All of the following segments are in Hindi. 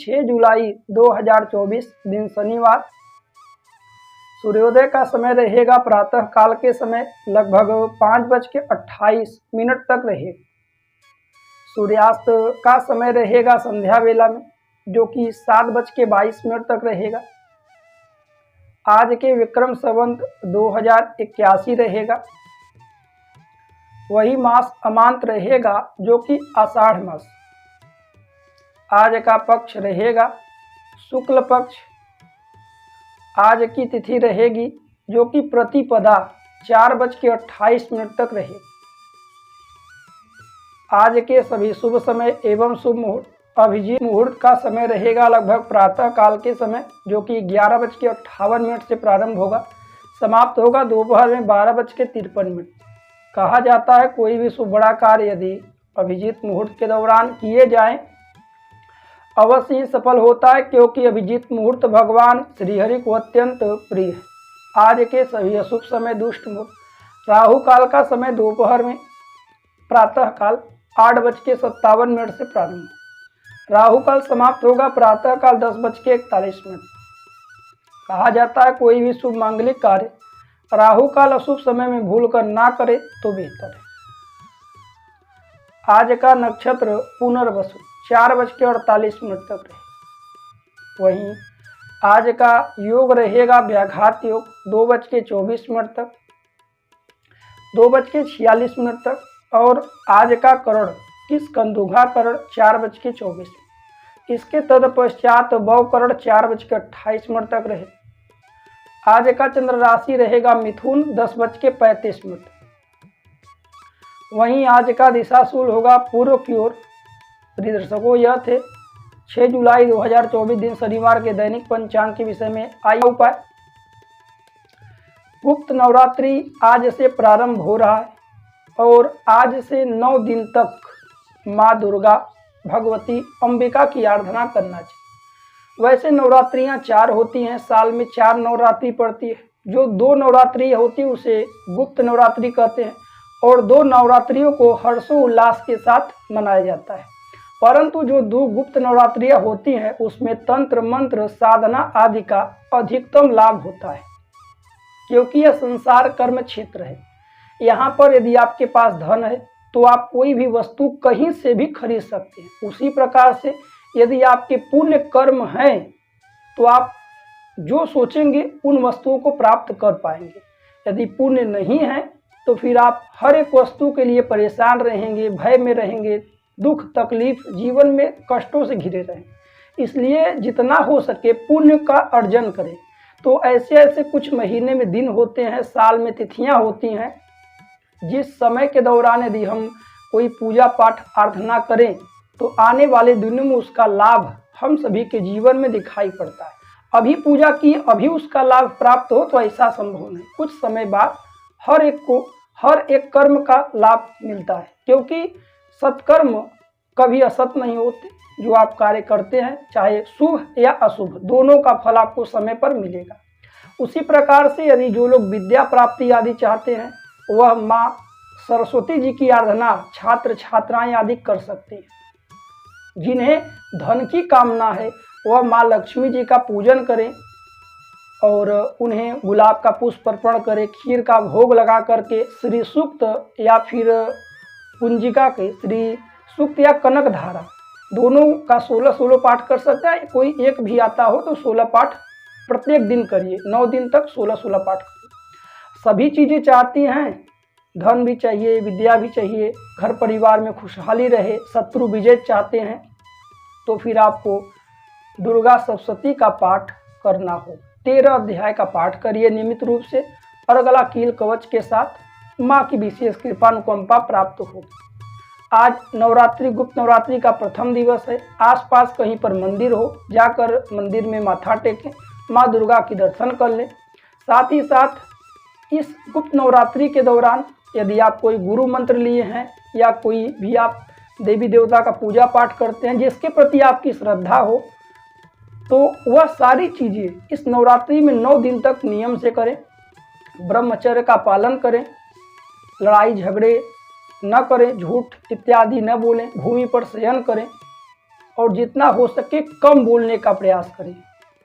6 जुलाई 2024 दिन शनिवार। सूर्योदय का समय रहेगा प्रातः काल के समय लगभग 5:28 तक रहेगा। सूर्यास्त का समय रहेगा संध्या वेला में, जो कि 7:22 तक रहेगा। आज के विक्रम संवत 2081 रहेगा। वही मास अमांत रहेगा जो कि आषाढ़ मास। आज का पक्ष रहेगा शुक्ल पक्ष। आज की तिथि रहेगी जो कि प्रतिपदा 4:28 तक रहेगी। आज के सभी शुभ समय एवं शुभ मुहूर्त अभिजीत मुहूर्त का समय रहेगा लगभग प्रातः काल के समय, जो कि 11:58 से प्रारंभ होगा, समाप्त होगा दोपहर में 12:53। कहा जाता है कोई भी शुभ बड़ा कार्य यदि अभिजीत मुहूर्त के दौरान किए जाएं अवश्य ही सफल होता है, क्योंकि अभिजीत मुहूर्त भगवान श्रीहरि को अत्यंत प्रिय है। आज के सभी अशुभ समय दुष्ट मुहूर्त राहु काल का समय दोपहर में प्रातः काल 8:57 से प्रारंभ। राहु काल समाप्त होगा प्रातः काल 10:41। कहा जाता है कोई भी शुभ मांगलिक कार्य राहु काल अशुभ समय में भूल कर ना करे तो बेहतर है। आज का नक्षत्र पुनर्वसु 4:48 तक रहे। वहीं आज का योग रहेगा व्याघात योग 2:24 तक, 2:46 तक, और आज का करण किस्कंदुघा करण 4:24। इसके तत्पश्चात बवकरण 4:28 तक रहे। आज का चंद्र राशि रहेगा मिथुन 10:35। वहीं आज का दिशाशूल होगा पूर्व की ओर। दर्शकों, यह थे 6 जुलाई 2024 दिन शनिवार के दैनिक पंचांग के विषय में आया उपाय। गुप्त नवरात्रि आज से प्रारंभ हो रहा है और आज से 9 दिन तक माँ दुर्गा भगवती अंबिका की आराधना करना चाहिए। वैसे नवरात्रियां 4 होती हैं, साल में 4 नवरात्रि पड़ती है। जो 2 नवरात्रि होती है उसे गुप्त नवरात्रि कहते हैं, और 2 नवरात्रियों को हर्षोल्लास के साथ मनाया जाता है। परंतु जो 2 गुप्त नवरात्रियां होती हैं उसमें तंत्र मंत्र साधना आदि का अधिकतम लाभ होता है, क्योंकि यह संसार कर्म क्षेत्र है। यहाँ पर यदि आपके पास धन है तो आप कोई भी वस्तु कहीं से भी खरीद सकते हैं। उसी प्रकार से यदि आपके पुण्य कर्म हैं तो आप जो सोचेंगे उन वस्तुओं को प्राप्त कर पाएंगे। यदि पुण्य नहीं है तो फिर आप हर एक वस्तु के लिए परेशान रहेंगे, भय में रहेंगे, दुख तकलीफ जीवन में कष्टों से घिरे रहें। इसलिए जितना हो सके पुण्य का अर्जन करें। तो ऐसे ऐसे कुछ महीने में दिन होते हैं, साल में तिथियां होती हैं, जिस समय के दौरान यदि हम कोई पूजा पाठ आराधना करें तो आने वाले दिनों में उसका लाभ हम सभी के जीवन में दिखाई पड़ता है। अभी पूजा की अभी उसका लाभ प्राप्त हो तो ऐसा संभव नहीं। कुछ समय बाद हर एक को हर एक कर्म का लाभ मिलता है, क्योंकि सत्कर्म कभी असत नहीं होते। जो आप कार्य करते हैं चाहे शुभ या अशुभ, दोनों का फल आपको समय पर मिलेगा। उसी प्रकार से यदि जो लोग विद्या प्राप्ति आदि चाहते हैं वह माँ सरस्वती जी की आराधना छात्र छात्राएं आदि कर सकते हैं। जिन्हें धन की कामना है वह माँ लक्ष्मी जी का पूजन करें और उन्हें गुलाब का पुष्प अर्पण करें, खीर का भोग लगा करके श्री सूक्त या फिर कुंजिका के श्री सूक्त या कनक धारा दोनों का 16 पाठ कर सकता है। कोई एक भी आता हो तो 16 पाठ प्रत्येक दिन करिए, 9 दिन तक 16 पाठ करिए। सभी चीज़ें चाहती हैं, धन भी चाहिए, विद्या भी चाहिए, घर परिवार में खुशहाली रहे, शत्रु विजय चाहते हैं, तो फिर आपको दुर्गा सप्तशती का पाठ करना हो। 13 अध्याय का पाठ करिए नियमित रूप से, और गला कील कवच के साथ माँ की विशेष कृपा अनुकंपा प्राप्त होगी। आज नवरात्रि गुप्त नवरात्रि का प्रथम दिवस है। आसपास कहीं पर मंदिर हो, जाकर मंदिर में माथा टेकें, माँ दुर्गा की दर्शन कर लें। साथ ही साथ इस गुप्त नवरात्रि के दौरान यदि आप कोई गुरु मंत्र लिए हैं या कोई भी आप देवी देवता का पूजा पाठ करते हैं जिसके प्रति आपकी श्रद्धा हो, तो वह सारी चीज़ें इस नवरात्रि में 9 दिन तक नियम से करें। ब्रह्मचर्य का पालन करें, लड़ाई झगड़े न करें, झूठ इत्यादि न बोलें, भूमि पर शयन करें, और जितना हो सके कम बोलने का प्रयास करें।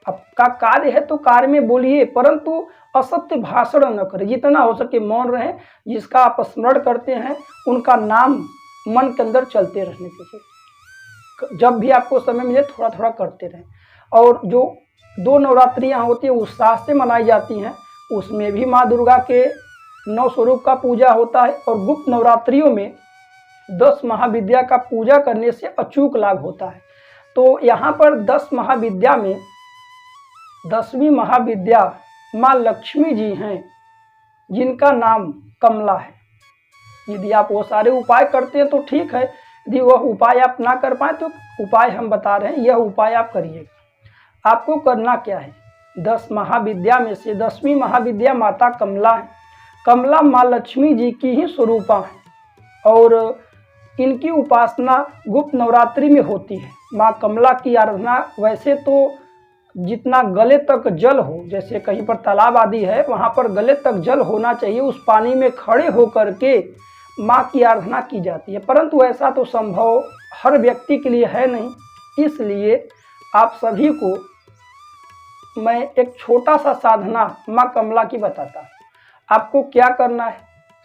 आपका कार्य है तो कार्य में बोलिए, परंतु असत्य भाषण न करें। जितना हो सके मौन रहें। जिसका आप स्मरण करते हैं उनका नाम मन के अंदर चलते रहने दीजिए। जब भी आपको समय मिले थोड़ा थोड़ा करते रहें। और जो 2 नवरात्रियाँ होती हैं उत्साह से मनाई जाती हैं, उसमें भी माँ दुर्गा के 9 स्वरूप का पूजा होता है। और गुप्त नवरात्रियों में 10 महाविद्या का पूजा करने से अचूक लाभ होता है। तो यहाँ पर 10 महाविद्या में 10वीं महाविद्या माँ लक्ष्मी जी हैं, जिनका नाम कमला है। यदि आप वो सारे उपाय करते हैं तो ठीक है, यदि वह उपाय आप ना कर पाए तो उपाय हम बता रहे हैं, यह उपाय आप करिएगा। आपको करना क्या है, 10 महाविद्या में से 10वीं महाविद्या माता कमला है। कमला माँ लक्ष्मी जी की ही स्वरूपा है और इनकी उपासना गुप्त नवरात्रि में होती है। माँ कमला की आराधना वैसे तो जितना गले तक जल हो, जैसे कहीं पर तालाब आदि है वहाँ पर गले तक जल होना चाहिए, उस पानी में खड़े होकर के माँ की आराधना की जाती है। परंतु ऐसा तो संभव हर व्यक्ति के लिए है नहीं, इसलिए आप सभी को मैं एक छोटा सा साधना माँ कमला की बताता हूँ। आपको क्या करना है,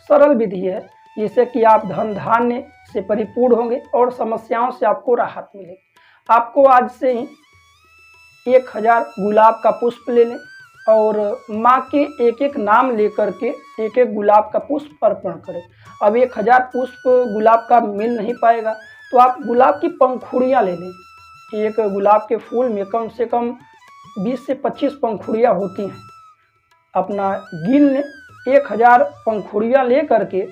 सरल विधि है, जिससे कि आप धन धान्य से परिपूर्ण होंगे और समस्याओं से आपको राहत मिलेगी। आपको आज से ही 1000 गुलाब का पुष्प ले लें और माँ के एक एक नाम लेकर के एक एक गुलाब का पुष्प अर्पण करें। अब 1000 पुष्प गुलाब का मिल नहीं पाएगा तो आप गुलाब की पंखुड़ियाँ ले लें। एक गुलाब के फूल में कम से कम 20 से 25 पंखुड़ियाँ होती हैं। अपना गिन लें, 1000 पंखुड़ियाँ ले करके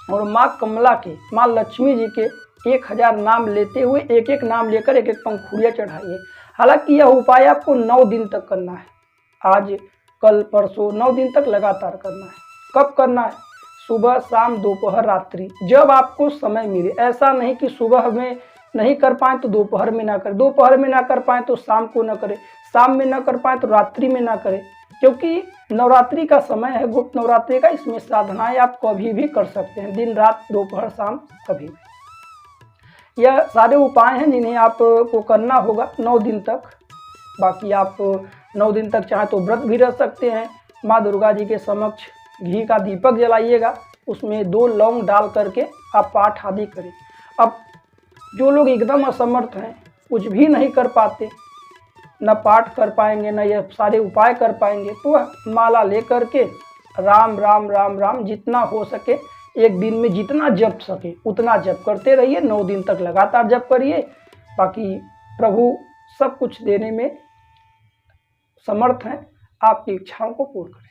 और माँ कमला के, माँ लक्ष्मी जी के 1000 नाम लेते हुए एक एक नाम लेकर एक एक पंखुड़ियाँ चढ़ाइए। हालांकि यह उपाय आपको 9 दिन तक करना है, आज कल परसों 9 दिन तक लगातार करना है। कब करना है, सुबह शाम दोपहर रात्रि, जब आपको समय मिले। ऐसा नहीं कि सुबह में नहीं कर पाए तो दोपहर में ना करें, दोपहर में ना कर पाए तो शाम को ना करें, शाम में ना कर पाए तो रात्रि में ना करें, क्योंकि नवरात्रि का समय है, गुप्त नवरात्रि का। इसमें साधनाएं आप कभी भी कर सकते हैं, दिन रात दोपहर शाम कभी भी। यह सारे उपाय हैं जिन्हें आपको करना होगा 9 दिन तक। बाकी आप 9 दिन तक चाहे तो व्रत भी रह सकते हैं। माँ दुर्गा जी के समक्ष घी का दीपक जलाइएगा, उसमें 2 लौंग डाल करके आप पाठ आदि करें। अब जो लोग एकदम असमर्थ हैं, कुछ भी नहीं कर पाते, न पाठ कर पाएंगे न ये सारे उपाय कर पाएंगे, तो माला ले करके राम राम राम राम जितना हो सके एक दिन में जितना जप सके उतना जप करते रहिए। 9 दिन तक लगातार जप करिए। बाकी प्रभु सब कुछ देने में समर्थ हैं, आपकी इच्छाओं को पूर्ण करें।